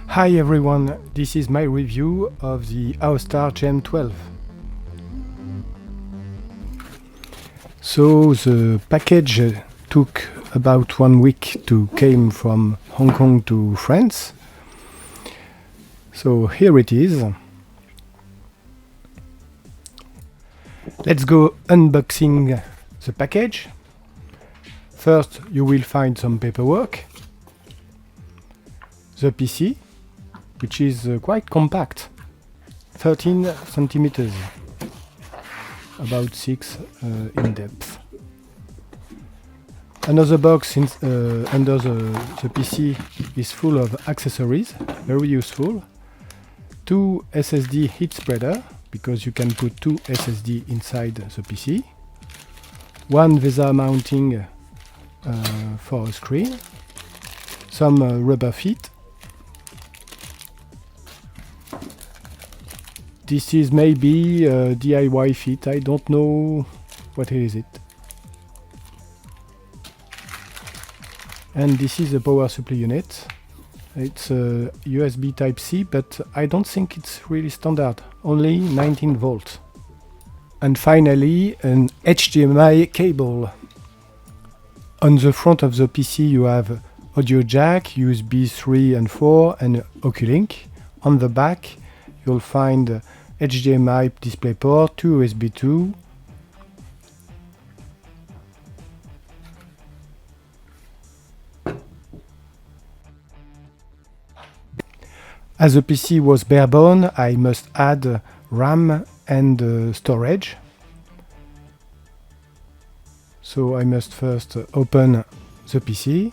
Hi everyone, this is my review of the AOOSTAR GEM12. So the package took about 1 week to came from Hong Kong to France. So here it is. Let's go unboxing the package. First you will find some paperwork, the PC, which is quite compact, 13 centimeters, about 6 in depth. Another box under the PC is full of accessories, very useful. 2 SSD heat spreader, because you can put 2 SSD inside the PC. 1 VESA mounting for a screen. Some rubber feet. This is maybe a DIY feet, I don't know what is it. And this is a power supply unit. It's a USB Type-C, but I don't think it's really standard, only 19 volts. And finally, an HDMI cable. On the front of the PC you have audio jack, USB 3 and 4 and Oculink. On the back you'll find HDMI DisplayPort, 2 USB 2, as the PC was barebone, I must add RAM and storage. So I must first open the PC.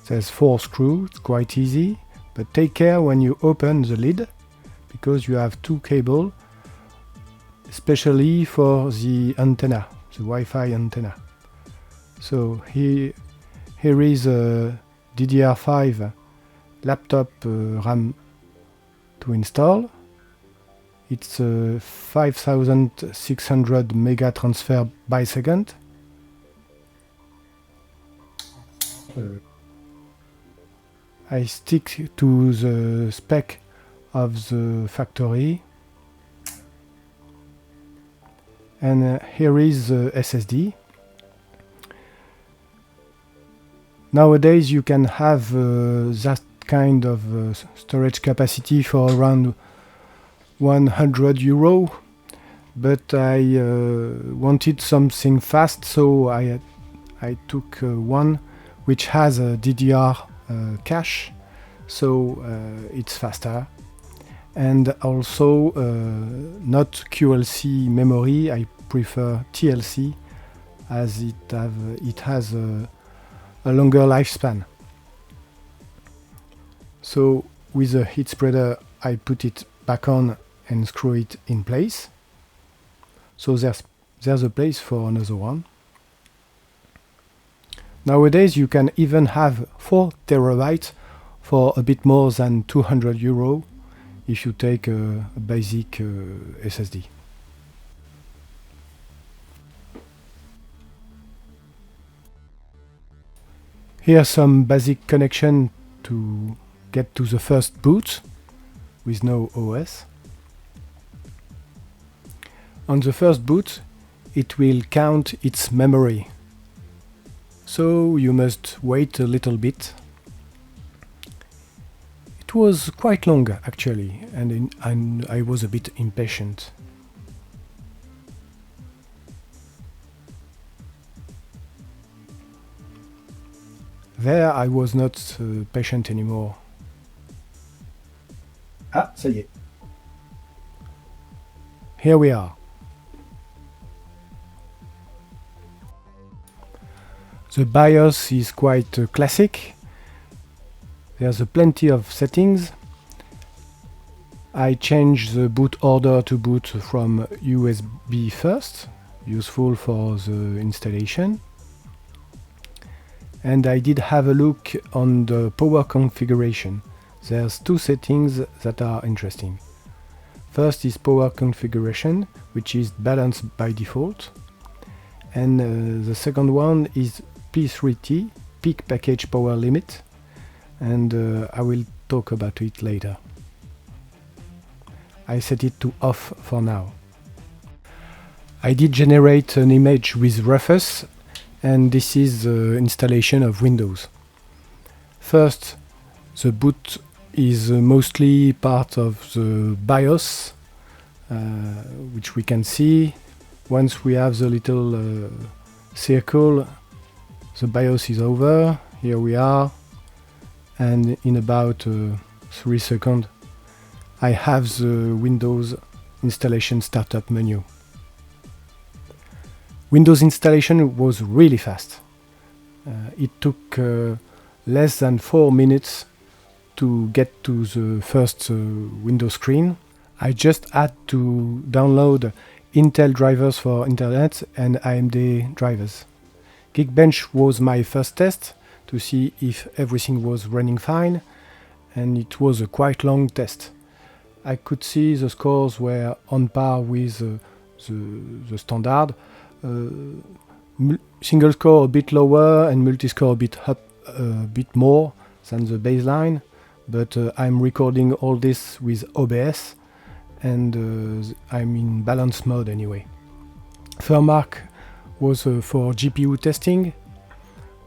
There's 4 screws, it's quite easy, but take care when you open the lid, because you have 2 cables, especially for the antenna, the Wi-Fi antenna. So here is a DDR5 laptop RAM to install. It's 5600 mega transfer by second. I stick to the spec of the factory, and here is the SSD. Nowadays you can have that kind of storage capacity for around 100 euro, but I wanted something fast, so I took one which has a DDR cache, so it's faster, and also not QLC memory. I prefer TLC as it has a longer lifespan. So with the heat spreader I put it back on and screw it in place. So there's a place for another one. Nowadays you can even have 4 terabytes for a bit more than 200 euro if you take a basic SSD. Here's some basic connection to get to the first boot with no OS. On the first boot it will count its memory, so you must wait a little bit. It was quite long actually, and I was a bit impatient. There I was not patient anymore. Ah, ça y est. Here we are. The BIOS is quite classic. There's plenty of settings. I changed the boot order to boot from USB first, useful for the installation. And I did have a look on the power configuration. There's 2 settings that are interesting. First is power configuration, which is balanced by default. And the second one is P3T, peak package power limit. and I will talk about it later. I set it to off for now. I did generate an image with Rufus, and this is the installation of Windows. First, the boot is mostly part of the BIOS, which we can see. Once we have the little circle, the BIOS is over. Here we are, and in about 3 seconds I have the Windows installation startup menu. Windows installation was really fast. It took less than 4 minutes to get to the first Windows screen. I just had to download Intel drivers for Internet and AMD drivers. Geekbench was my first test to see if everything was running fine, and it was a quite long test. I could see the scores were on par with the standard. Single score a bit lower and multi-score a bit up, a bit more than the baseline, but I'm recording all this with OBS, and I'm in balance mode anyway. Firmark was for GPU testing,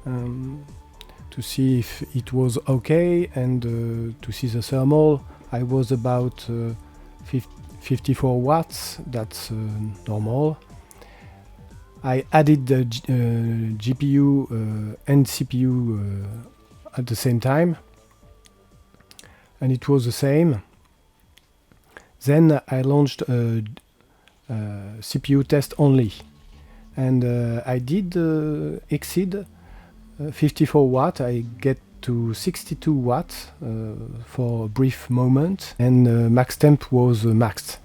to see if it was okay, and to see the thermal. I was about 54 watts, that's normal. I added the GPU and CPU at the same time, and it was the same. Then I launched a CPU test only, and I did exceed 54 watt. I get to 62 watts for a brief moment, and max temp was maxed.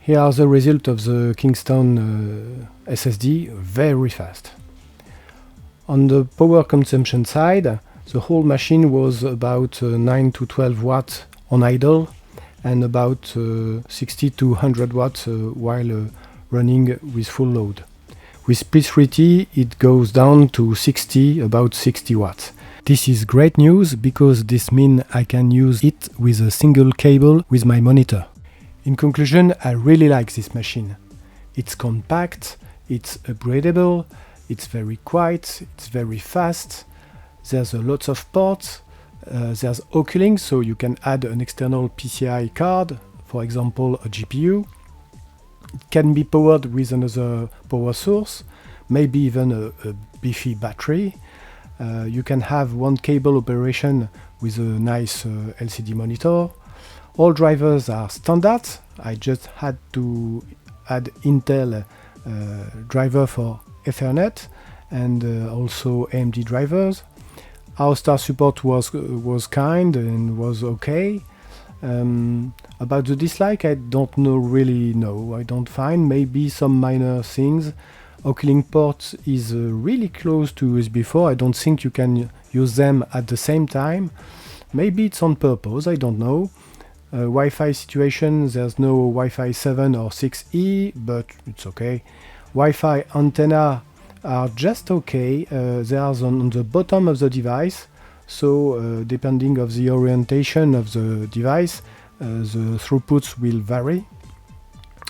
Here are the results of the Kingston SSD, very fast. On the power consumption side, the whole machine was about 9 to 12 watts on idle, and about 60 to 100 watts while running with full load. With P3T it goes down to about 60 watts. This is great news because this means I can use it with a single cable with my monitor. In conclusion, I really like this machine. It's compact, it's upgradable, it's very quiet, it's very fast, there's a lot of ports, there's O-cooling, so you can add an external PCI card, for example a GPU. It can be powered with another power source, maybe even a beefy battery. You can have one cable operation with a nice LCD monitor. All drivers are standard. I just had to add Intel driver for Ethernet and also AMD drivers. AOOSTAR support was kind and was okay. About the dislike, I don't really know. I don't find, maybe some minor things. O-cooling port is really close to USB 4. I don't think you can use them at the same time. Maybe it's on purpose, I don't know. Wi-Fi situation, there's no Wi-Fi 7 or 6E, but it's okay. Wi-Fi antenna are just okay. They are on the bottom of the device, so depending of the orientation of the device, the throughputs will vary.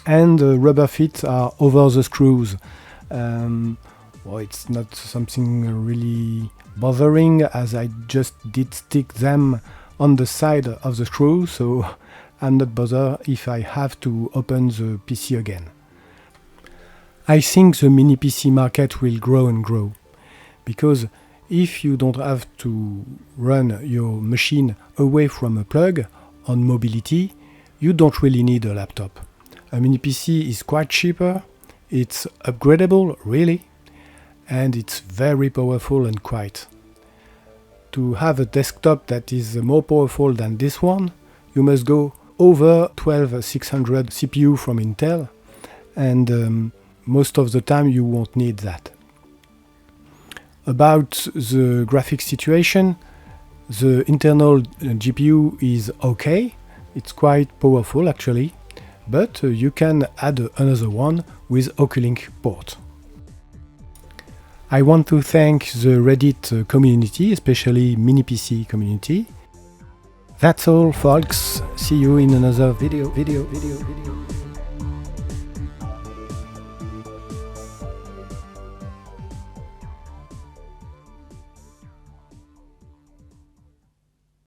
And rubber feet are over the screws. Well, it's not something really bothering, as I just did stick them on the side of the screw, so I'm not bothered if I have to open the PC again. I think the mini PC market will grow and grow, because if you don't have to run your machine away from a plug on mobility, you don't really need a laptop. A mini PC is quite cheaper, it's upgradable, really, and it's very powerful and quiet. To have a desktop that is more powerful than this one, you must go over 12600 CPU from Intel, and most of the time you won't need that. About the graphics situation, the internal GPU is okay, it's quite powerful actually, but you can add another one with O-cooling port. I want to thank the Reddit community, especially mini PC community. That's all, folks. See you in another video.